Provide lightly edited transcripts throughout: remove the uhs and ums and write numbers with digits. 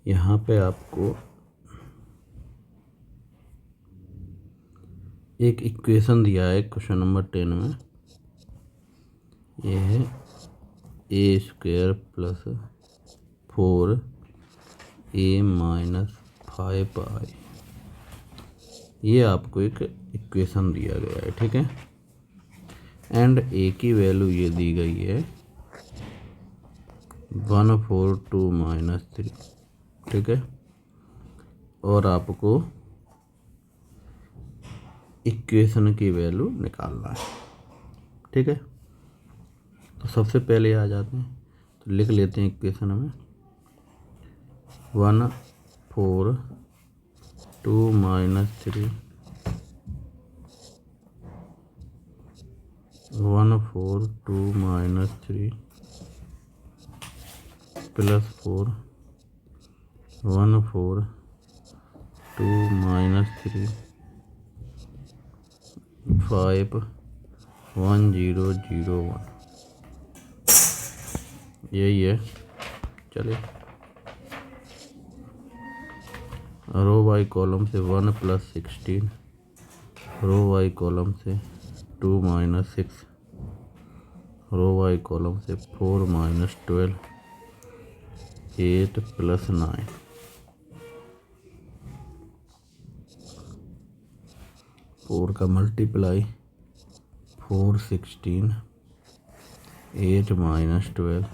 यहाँ पे आपको एक इक्वेशन दिया है क्वेश्चन नंबर 10 में। ये है ए square plus 4a minus 5i। ये आपको एक इक्वेशन दिया गया है, ठीक है। एंड ए की वैल्यू ये दी गई है 142 माइनस 3, ठीक है। और आपको इक्वेशन की वैल्यू निकालना है, ठीक है। तो सबसे पहले आ जाते हैं, तो लिख लेते हैं इक्वेशन में 142 माइनस 3 142 माइनस 3 प्लस 4 142 माइनस 3 51001 यही है। चलिए रो बाई कॉलम से 1 प्लस 16, रो बाई कॉलम से 2 माइनस 6, रो बाई कॉलम से 4 माइनस 12, 8 प्लस 9, 4 का मल्टीप्लाई 4 16, 8 माइनस 12,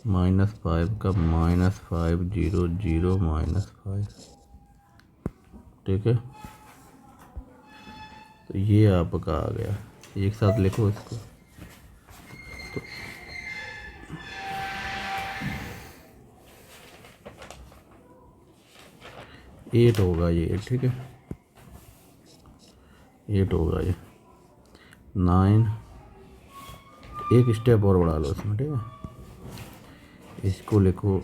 -5 का -5 माइनस 5, ठीक है। तो ये आपका आ गया। एक साथ लिखो इसको, तो 8 होगा ये, ठीक है। 8 होगा ये। 9, एक स्टेप और बढ़ा लो इसमें, ठीक है। इसको लिखो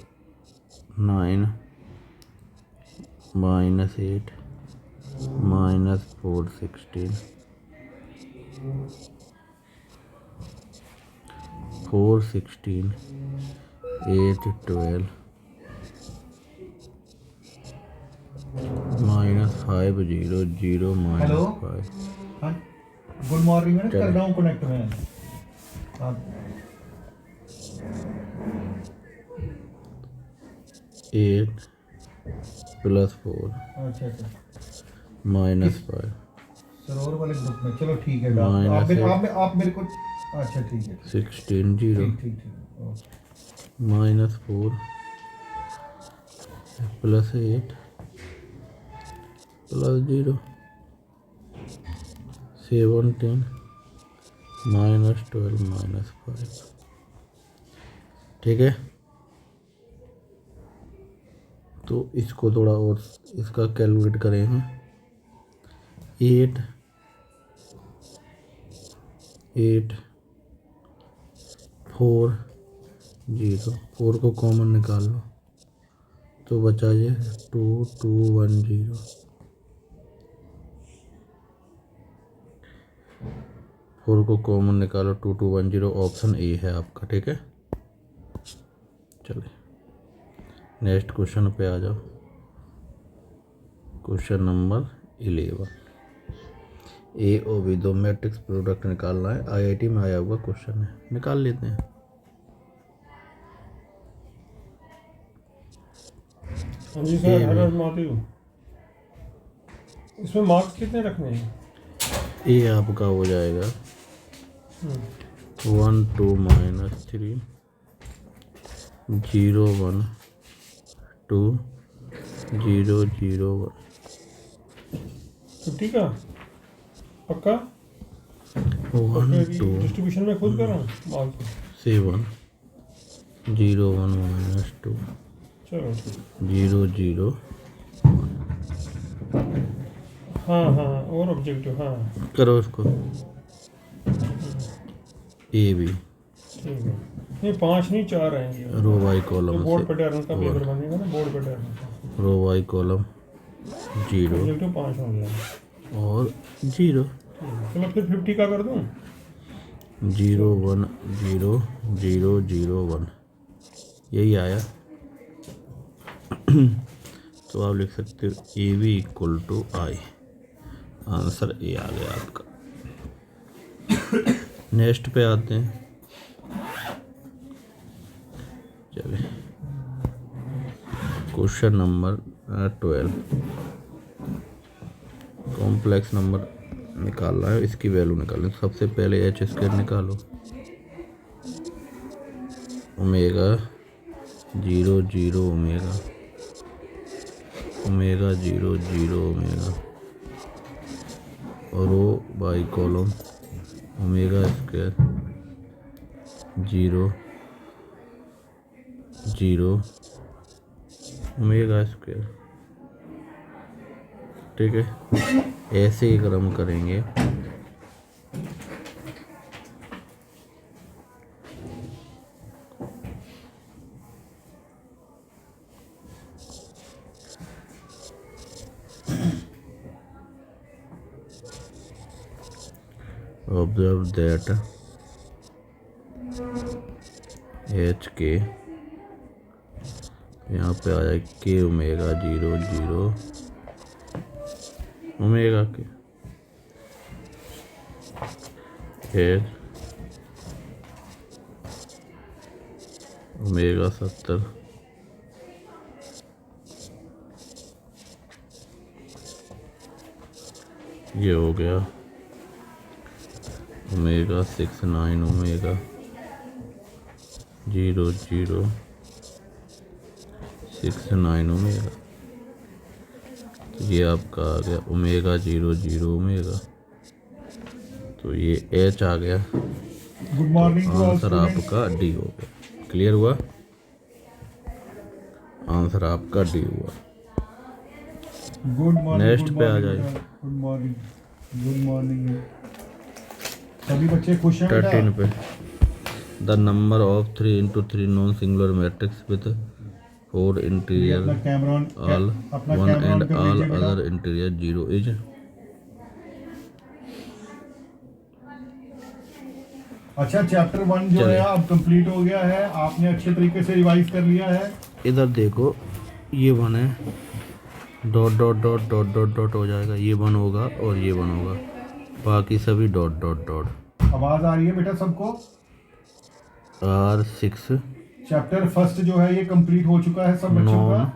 9 माइनस 8 माइनस 4 16, 4 16, 8 12, -5 0 हेलो, -5। हाँ गुड मॉर्निंग। मैं कर रहा हूँ कनेक्ट में। हाँ 8 प्लस 4 अच्छा अच्छा -5 सरोवर वाले ग्रुप में। चलो ठीक है। आप मेरे को अच्छा ठीक है 16 0 ठीक ठीक ठीक ओके। -4 प्लस 8 प्लस 0 17 -12 -5, ठीक है। तो इसको थोड़ा और इसका कैलकुलेट करें हम। 8 4 0, 4 को कॉमन निकाल लो तो बचा ये 2 2 1 0। 4 को कॉमन निकालो 2 2 1 0, ऑप्शन ए है आपका, ठीक है। चलिए नेक्स्ट क्वेश्चन पे आ जाओ। क्वेश्चन नंबर 11, ए और बी दो मैट्रिक्स प्रोडक्ट निकालना है। आईआईटी में आया हुआ क्वेश्चन है, निकाल लेते हैं। हाँ जी सर, हर महादेव। इसमें मार्क्स कितने रखने हैं? ए आपका हो जाएगा 1 2 माइनस 3 0 1 2 0 0 1। 50 का पक्का? 1 2 डिस्ट्रीब्यूशन में खुद कर रहा हूँ मार्क्स। 7 0 1 माइनस 2 चलो 0 0। हाँ हाँ, और ऑब्जेक्टिव हाँ करो इसको। ए बी ठीक है। नहीं 5 नहीं 4 आएंगे। रो वाई कॉलम बोर्ड से पैटर्न का पेपर बनेगा ना, बोर्ड पैटर्न का। रो वाई कॉलम 0 ऑब्जेक्टिव 5 हो गया। और 0। चलो फिर 50 का कर दूँ। 0 1 0 0 0 1 यही आया। तो आप लिख सकते हो A V equal to I. Answer A आ गया आपका। नेक्स्ट पे आते हैं। चले क्वेश्चन नंबर 12। कॉम्प्लेक्स नंबर निकालना है, इसकी वैल्यू निकालनी। सबसे पहले एच स्क्वायर निकालो। ओमेगा 0 0 ओमेगा, ओमेगा 0 0 ओमेगा, और row by column omega square 0 0 omega square. ठीक है, ऐसे ही अगर हम करेंगे observe that एच के यहाँ पे आया के ओमेगा 0 0 ओमेगा के एच ओमेगा 70 ये हो गया ओमेगा 6 9 ओमेगा 0 0 6 9 ओमेगा। तो ये आपका आ गया ओमेगा 0 0 ओमेगा। तो ये एच आ गया। Good morning to all answer students. आपका डी हो गया। क्लियर हुआ? आंसर आपका डी हुआ। Good morning. नेक्स्ट पे आ जाए। Good morning, good morning. सभी बच्चे खुश हैं बेटा? 13 पे the number of 3 into 3 non singular matrix with 4 interior अपना कैमरा ऑन, ऑल अपना 1 कैमरा ऑन एंड कर ऑल लीजिए बेटा। Other interior 0 is. अच्छा, चैप्टर 1 जो है अब कंप्लीट हो गया है, आपने अच्छे तरीके से रिवाइज कर लिया है। इधर देखो, ये 1 है, dot dot dot dot dot dot हो जाएगा, ये 1 होगा और ये 1 होगा, बाकी सभी डॉट डॉट डॉट। आवाज आ रही है बेटा सबको? R6 चैप्टर फर्स्ट जो है ये कंप्लीट हो चुका है सब बच्चों का।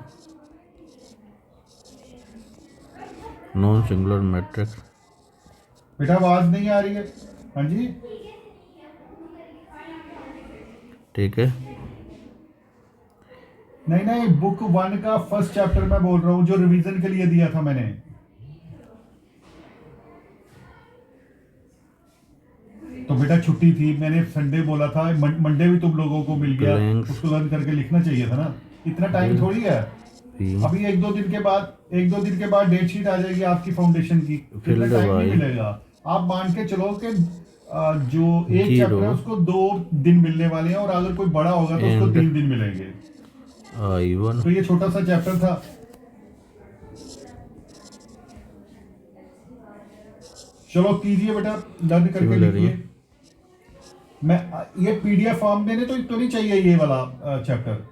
Non singular matrix. बेटा आवाज नहीं आ रही है? हाँ जी, ठीक है। नहीं नहीं, बुक 1 का फर्स्ट चैप्टर मैं बोल रहा हूँ, जो रिवीजन के लिए दिया था मैंने। तो बेटा छुट्टी थी, मैंने संडे बोला था, मंडे भी तुम लोगों को मिल गया, Blanks. उसको लर्न करके लिखना चाहिए था ना। इतना टाइम थोड़ी है। अभी एक दो दिन के बाद डेट शीट आ जाएगी आपकी फाउंडेशन की, इतना टाइम नहीं मिलेगा। आप मान के चलो कि जो एक चैप्टर है उसको 2 दिन मिलने वाले हैं, और अगर कोई बड़ा होगा तो उसको 3 दिन मिलेंगे। I1 तो ये छोटा सा चैप्टर था। चलो कीजिए बेटा, लर्न करके लिखिए। मैं ये पीडीएफ फॉर्म देने तो नहीं चाहिए ये वाला चैप्टर।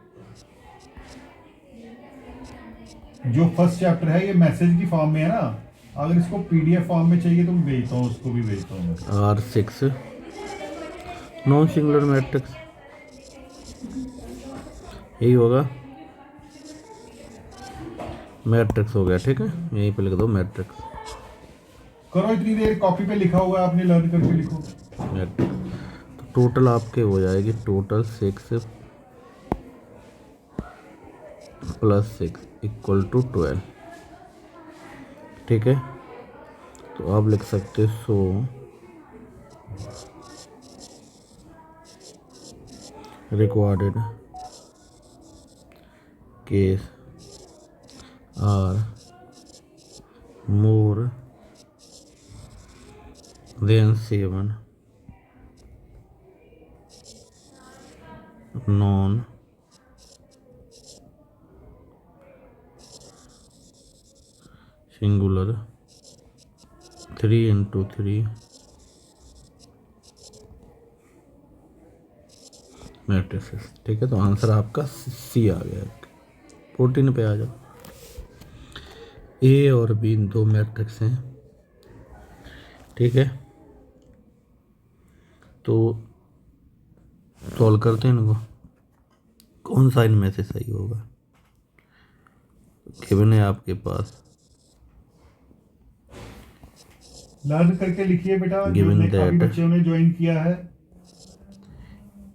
जो फर्स्ट चैप्टर है ये मैसेज की फॉर्म में है ना, अगर इसको पीडीएफ फॉर्म में चाहिए तो मैं भेजता हूँ, उसको भी भेजता हूँ। R6 नॉन सिंगुलर मैट्रिक्स यही होगा, मैट्रिक्स हो गया। ठीक है, यहीं पे लिख दो मैट्रिक्स। करो इतनी देर, कॉपी पे लिखा हुआ है आपने, लर्न करके लिखो। मैट्रिक्स तो टोटल आपके हो जाएगी, टोटल 6 + 6 = 12। ठीक है, तो आप लिख सकते हो so required case are more than 7 non singular 3 into 3 matrices. ठीक है, तो आंसर आपका सी आ गया। 14 पे आ जाओ। ए और बी दो मैट्रिक्स हैं, ठीक है, तो सॉल्व करते हैं इनको। कौन सा इनमें से सही होगा? गिवन है आपके पास, लर्न करके लिखिए बेटा, जो Given काफी that बच्चों ने ज्वाइन किया है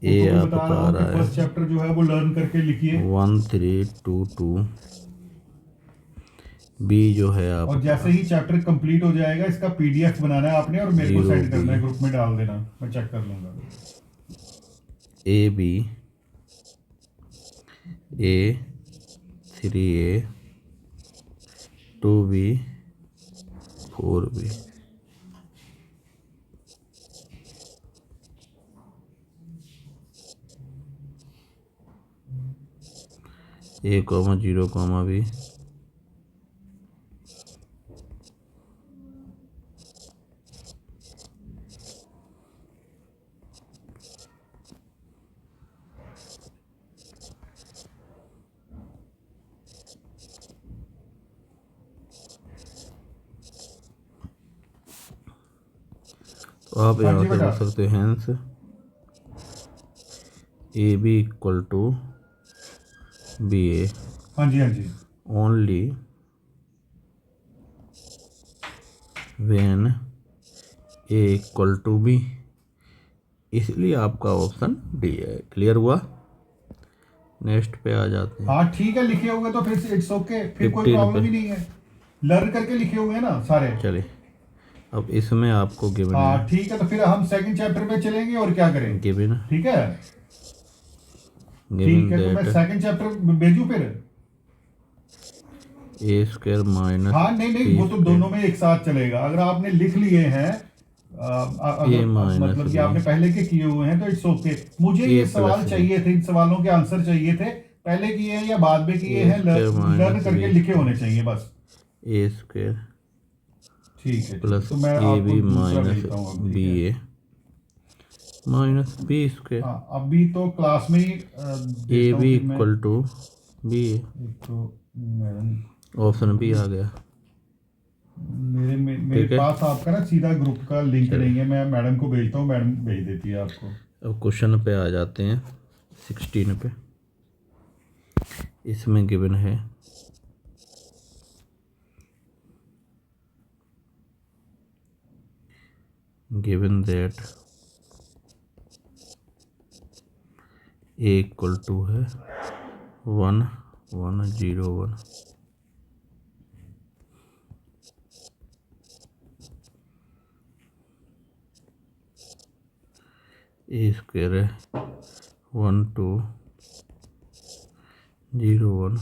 ए उनको भी आपका बता रहा आ हूँ रहा कि है फर्स्ट चैप्टर जो है वो लर्न करके लिखिए। 1322। बी जो है और आपका जैसे ही चैप्टर कंप्लीट हो जाएगा इसका पीडीएफ बनाना है आपने और मेरे को 0 सेंड करना है, B, ग्रुप में डाल देना, मैं चेक कर लूंगा। A B, A 3A, 2B, 4B। A, 0, B। तो आप हाँ यहाँ जी से बेटा। लिख सकते हैं hence A B equal to B A हाँ जी, हाँ जी। Only when A equal to B, इसलिए आपका ऑप्शन डी है। क्लियर हुआ? नेक्स्ट पे आ जाते हैं। हाँ ठीक है, लिखे हुए तो फिर इट्स ओके, फिर कोई 15 प्रॉब्लम पे। ही नहीं है। लर्न करके लिखे हुए हैं ना सारे। चलिए, अब इसमें आपको गिवन हाँ है, ठीक है, तो फिर हम सेकंड चैप्टर में चलेंगे और क्या करें। गिवन ठीक है, गिवन ठीक है, तो मैं दैट सेकंड चैप्टर भेजूं फिर। ए स्क्वायर माइनस हाँ नहीं, वो तो दोनों में एक साथ चलेगा। अगर आपने लिख लिए हैं अगर मतलब कि आपने पहले के किए हुए हैं तो इट्स ओके। मुझे ये सवाल चाहिए थे, इन सवालों के आंसर चाहिए थे, पहले किए हैं या बाद में किए हैं, लर्न करके लिखे होने चाहिए बस। ए स्क्वायर ठीक है, प्लस तो मैं ए आपको बी दूसरा माइनस भेजता हूँ अब, ठीक बी है? ए माइनस बी स्क्वायर। हाँ, अभी तो क्लास में ही ए देखता हूँ बी फिर मैं। इक्वल टू बी ए, एक तो मैडम ऑप्शन बी आ गया। मेरे ठीक है। पास आपका ना सीधा ग्रुप का लिंक नहीं है, मैं मैडम को भेजता हूँ, मैडम भेज देती है आपको। अब क्वेश्चन पे आ जाते हैं 16 पे। इसमें गिवन है given that A equal to है 1 1 0 1। ए स्क्वायर है 1 2 0 1।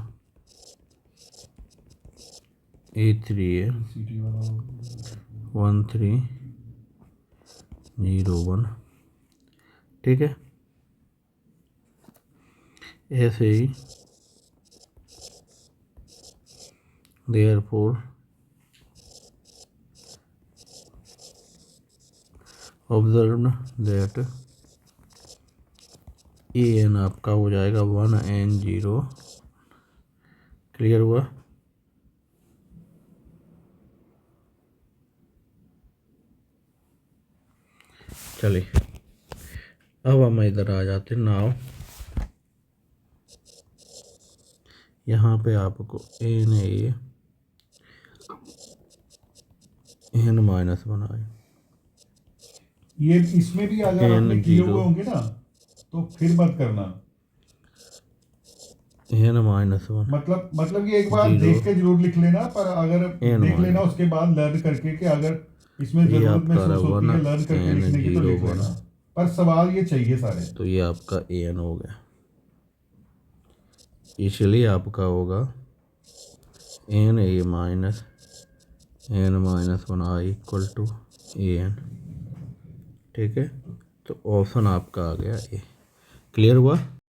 ए 3 है 1 3 0 1। ठीक है, ऐसे ही therefore observed that A N आपका हो जाएगा 1 and 0। क्लियर हुआ? चलिए, अब हम इधर आ जाते हैं। नाव यहाँ पे आपको एन एन माइनस बनाए, ये इसमें भी अगर आपने N किए 0 हुए होंगे ना तो फिर मत करना। एन माइनस 1 मतलब कि एक बार 0 देख के जरूर लिख लेना, पर अगर N देख लेना माइनस, उसके बाद लर्न करके कि अगर इसमें ये जरूरत आपका महसूस होती है 1 लर्न करके N लिखने की तो 0 लिख 1। लेना, पर सवाल ये चाहिए सारे। तो ये आपका ए एन हो गया, इसलिए आपका होगा N A minus N minus 1 I equal to A N. ठीक है, तो ऑप्शन आपका आ गया ए। क्लियर हुआ?